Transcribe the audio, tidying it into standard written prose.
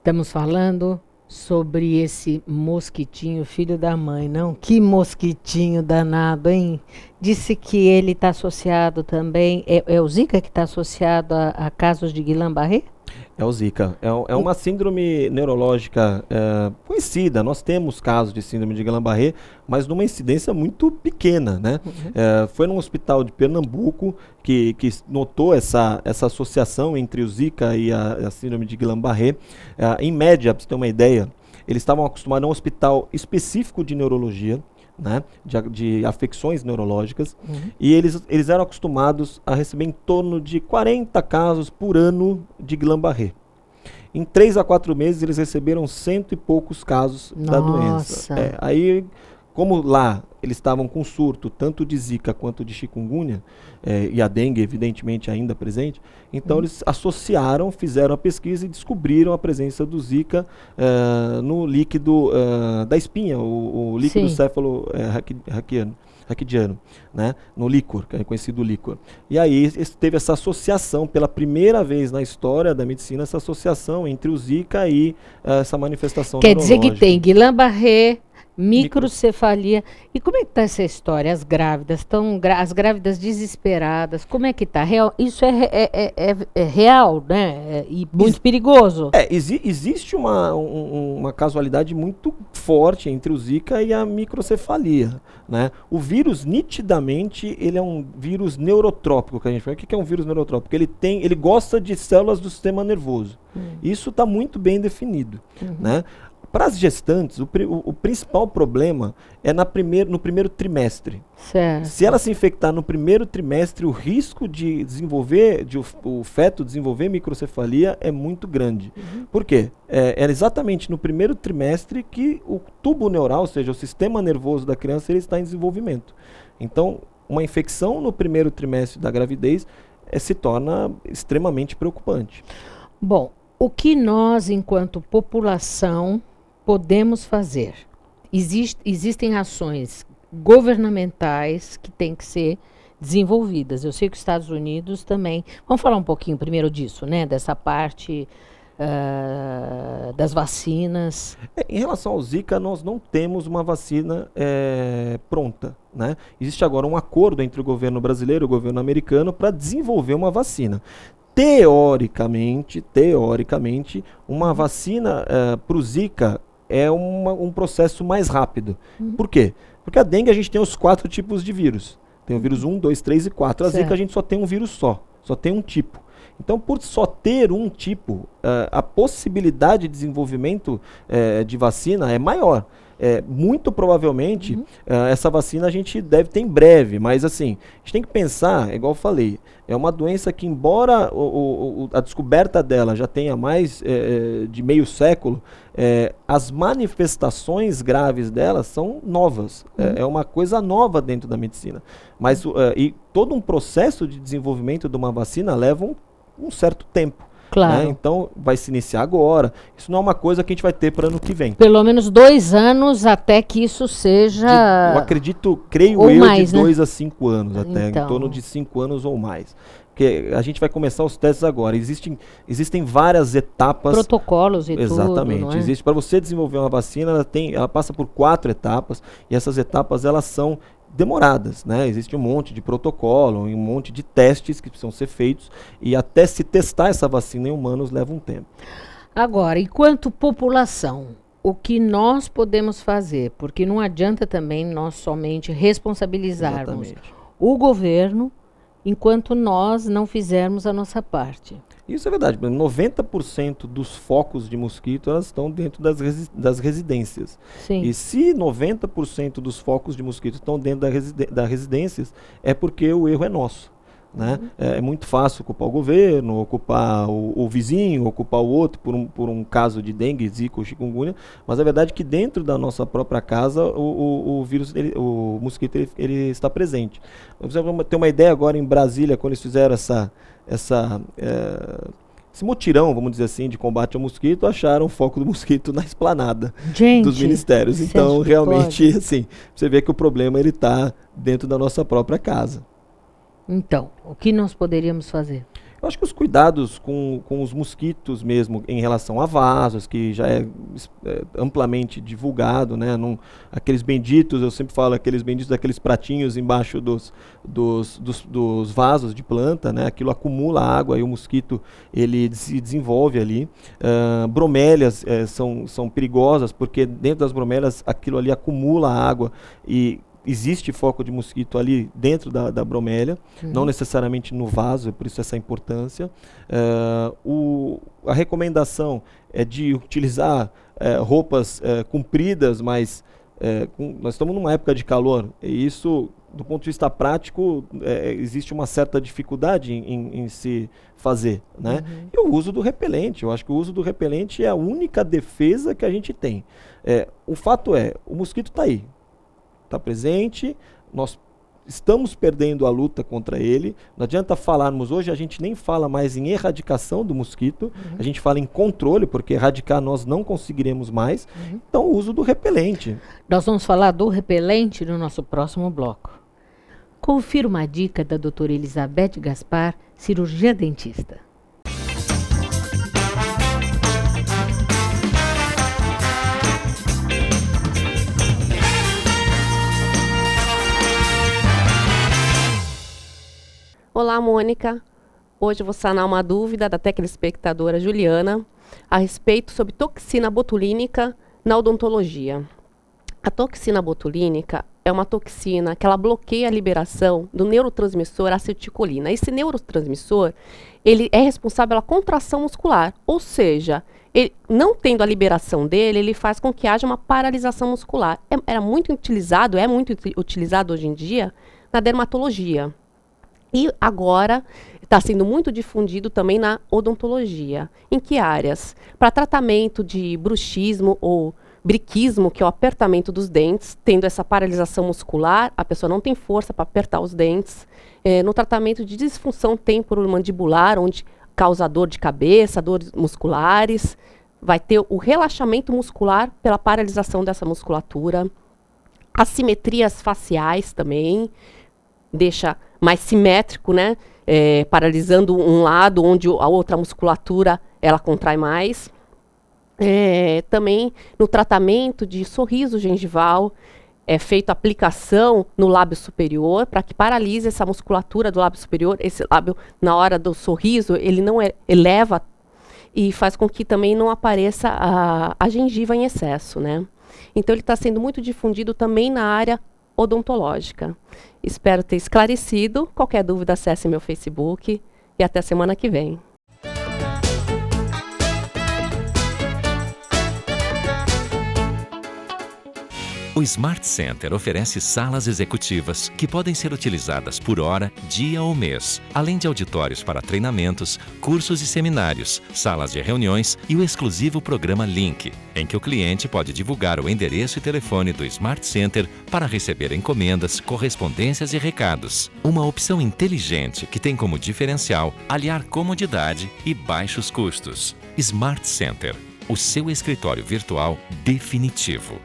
Estamos falando sobre esse mosquitinho, filho da mãe, não? Que mosquitinho danado, hein? Disse que ele está associado também, é o Zika que está associado a casos de Guillain-Barré? É o Zika. É uma síndrome neurológica conhecida. Nós temos casos de síndrome de Guillain-Barré, mas numa incidência muito pequena, né? Foi num hospital de Pernambuco que notou essa associação entre o Zika e a síndrome de Guillain-Barré. Em média, para você ter uma ideia, eles estavam acostumados a um hospital específico de neurologia, né, de afecções neurológicas, e eles eram acostumados a receber em torno de 40 casos por ano de Guillain-Barré. Em 3 a 4 meses eles receberam 100 e poucos casos da doença. Aí, como lá eles estavam com surto tanto de Zika quanto de chikungunya, e a dengue evidentemente ainda presente, então eles associaram, fizeram a pesquisa e descobriram a presença do Zika no líquido da espinha, o líquido céfalo-raquidiano, né, no líquor, que é conhecido líquor. E aí teve essa associação, pela primeira vez na história da medicina, essa associação entre o Zika e essa manifestação neurológica. Quer dizer que tem Guillain-Barré, microcefalia. E como é que está essa história? As grávidas as grávidas desesperadas, como é que está? Isso é real, né? E muito perigoso. Existe uma casualidade muito forte entre o Zika e a microcefalia, né? O vírus, nitidamente, ele é um vírus neurotrópico, que a gente fala. O que é um vírus neurotrópico? Ele gosta de células do sistema nervoso. Isso está muito bem definido, né? Para as gestantes, o principal problema é no primeiro trimestre. Certo. Se ela se infectar no primeiro trimestre, o risco de o feto desenvolver microcefalia é muito grande. Por quê? É exatamente no primeiro trimestre que o tubo neural, ou seja, o sistema nervoso da criança, ele está em desenvolvimento. Então, uma infecção no primeiro trimestre da gravidez se torna extremamente preocupante. Bom, o que nós, enquanto população, podemos fazer? Existem ações governamentais que têm que ser desenvolvidas. Eu sei que os Estados Unidos também... Vamos falar um pouquinho primeiro disso, né? Dessa parte das vacinas. Em relação ao Zika, nós não temos uma vacina pronta, né? Existe agora um acordo entre o governo brasileiro e o governo americano para desenvolver uma vacina. Teoricamente, uma vacina para o Zika é um processo mais rápido. Por quê? Porque a dengue a gente tem os 4 tipos de vírus. Tem o vírus 1, 2, 3 e 4. A Zika a gente só tem um vírus só tem um tipo. Então, por só ter um tipo, a possibilidade de desenvolvimento de vacina é maior. Muito provavelmente, essa vacina a gente deve ter em breve, mas assim, a gente tem que pensar, igual eu falei, é uma doença que, embora a descoberta dela já tenha mais de meio século, as manifestações graves dela são novas, é uma coisa nova dentro da medicina. Mas e todo um processo de desenvolvimento de uma vacina leva um certo tempo. Claro. Né? Então, vai se iniciar agora. Isso não é uma coisa que a gente vai ter para ano que vem. Pelo menos 2 anos até que isso seja... Eu acredito, creio eu, mais, de 2 a 5 anos até, então, em torno de 5 anos ou mais. Porque a gente vai começar os testes agora. Existem várias etapas. Protocolos e exatamente, tudo, não é? Existe. Para você desenvolver uma vacina, ela passa por 4 etapas, e essas etapas elas são demoradas, né? Existe um monte de protocolo, um monte de testes que precisam ser feitos, e até se testar essa vacina em humanos leva um tempo. Agora, enquanto população, o que nós podemos fazer? Porque não adianta também nós somente responsabilizarmos o governo enquanto nós não fizermos a nossa parte. Isso é verdade. 90% dos focos de mosquito elas estão dentro das residências. Sim. E se 90% dos focos de mosquito estão dentro das residências, é porque o erro é nosso. Né? É muito fácil culpar o governo, culpar o vizinho, culpar o outro por um caso de dengue, zika ou chikungunya, mas a verdade é que dentro da nossa própria casa o vírus, o mosquito ele está presente. Você ter uma ideia agora em Brasília, quando eles fizeram esse mutirão, vamos dizer assim, de combate ao mosquito, acharam o foco do mosquito na esplanada dos ministérios. Então, realmente, assim, você vê que o problema ele está dentro da nossa própria casa. Então, o que nós poderíamos fazer? Eu acho que os cuidados com os mosquitos mesmo, em relação a vasos, que já é amplamente divulgado, né? Aqueles benditos, eu sempre falo, aqueles benditos daqueles pratinhos embaixo dos vasos de planta, né? Aquilo acumula água e o mosquito ele se desenvolve ali. Bromélias são perigosas, porque dentro das bromélias aquilo ali acumula água e existe foco de mosquito ali dentro da bromélia, não necessariamente no vaso, por isso essa importância. A recomendação é de utilizar roupas compridas, mas nós estamos numa época de calor, e isso, do ponto de vista prático, existe uma certa dificuldade em se fazer, né? E o uso do repelente, eu acho que o uso do repelente é a única defesa que a gente tem. O fato é, o mosquito está aí, está presente, nós estamos perdendo a luta contra ele. Não adianta falarmos hoje, a gente nem fala mais em erradicação do mosquito, a gente fala em controle, porque erradicar nós não conseguiremos mais. Então, o uso do repelente. Nós vamos falar do repelente no nosso próximo bloco. Confira uma dica da doutora Elizabeth Gaspar, cirurgia dentista. Olá, Mônica. Hoje eu vou sanar uma dúvida da telespectadora Juliana a respeito sobre toxina botulínica na odontologia. A toxina botulínica é uma toxina que ela bloqueia a liberação do neurotransmissor acetilcolina. Esse neurotransmissor, ele é responsável pela contração muscular, ou seja, ele, não tendo a liberação dele, ele faz com que haja uma paralisação muscular. É muito utilizado hoje em dia na dermatologia. E agora está sendo muito difundido também na odontologia. Em que áreas? Para tratamento de bruxismo ou briquismo, que é o apertamento dos dentes, tendo essa paralisação muscular, a pessoa não tem força para apertar os dentes. No tratamento de disfunção temporomandibular, onde causa dor de cabeça, dores musculares, vai ter o relaxamento muscular pela paralisação dessa musculatura. Assimetrias faciais também, deixa mais simétrico, né? Paralisando um lado, onde a outra musculatura ela contrai mais. Também no tratamento de sorriso gengival, é feita aplicação no lábio superior para que paralise essa musculatura do lábio superior. Esse lábio, na hora do sorriso, ele não eleva e faz com que também não apareça a gengiva em excesso, né? Então, ele está sendo muito difundido também na área odontológica. Espero ter esclarecido. Qualquer dúvida, acesse meu Facebook e até semana que vem. O Smart Center oferece salas executivas que podem ser utilizadas por hora, dia ou mês, além de auditórios para treinamentos, cursos e seminários, salas de reuniões e o exclusivo programa Link, em que o cliente pode divulgar o endereço e telefone do Smart Center para receber encomendas, correspondências e recados. Uma opção inteligente que tem como diferencial aliar comodidade e baixos custos. Smart Center, o seu escritório virtual definitivo.